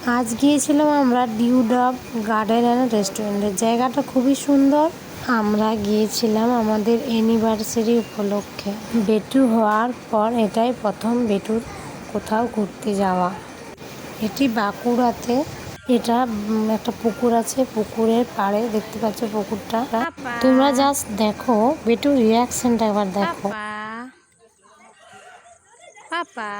আজ গিয়েছিলাম আমরা ডিউডাব গার্ডেন অ্যান্ড রেস্টুরেন্টের। জায়গাটা খুবই সুন্দর। আমরা গিয়েছিলাম আমাদের অ্যানিভার্সারি উপলক্ষে। বেটু হওয়ার পর এটাই প্রথম বেটুর কোথাও ঘুরতে যাওয়া। এটি বাঁকুড়াতে। এটা একটা পুকুর আছে, পুকুরের পাড়ে দেখতে পাচ্ছ পুকুরটা। তোমরা জাস্ট দেখো বেটুর রিয়াকশনটা একবার দেখো। পাপা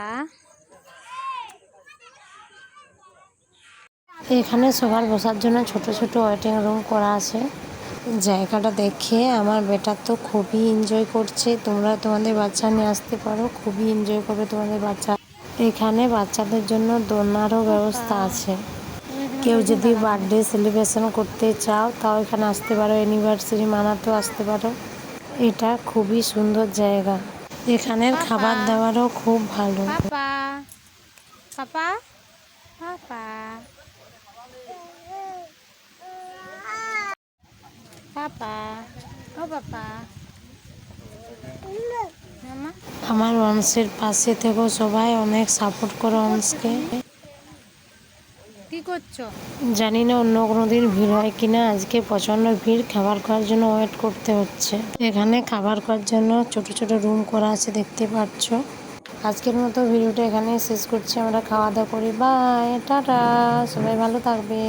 এখানে সবার বসার জন্য ছোট ছোট ওয়েটিং রুম করা আছে। জায়গাটা দেখে আমার বেটা তো খুবই এনজয় করছে। তোমরা তোমাদের বাচ্চা নিয়ে আসতে পারো, খুবই এনজয় করবে তোমাদের বাচ্চা। এখানে বাচ্চাদের জন্য দোলনারও ব্যবস্থা আছে। কেউ যদি বার্থডে সেলিব্রেশন করতে চাও তাও এখানে আসতে পারো, অ্যানিভার্সারি মানাতেও আসতে পারো। এটা খুবই সুন্দর জায়গা। এখানের খাবার দাবারও খুব ভালো। পাপা পাপা পাপা পাপা ও পাপা। আমার অংশের পাশে থেকেও সবাই অনেক সাপোর্ট করো অংশকে। কি করছো জানি না অন্য কোনো দিন ভিড় হয় কিনা। আজকে প্রচন্ড ভিড়, খাবার খাওয়ার জন্য ওয়েট করতে হচ্ছে। এখানে খাবার খাওয়ার জন্য ছোট ছোট রুম করা আছে দেখতে পাচ্ছ। আজকের মতো ভিডিওটা এখানেই শেষ করছি। আমরা খাওয়া দাওয়া করি। বাই, টাটা, সবাই ভালো থাকবে।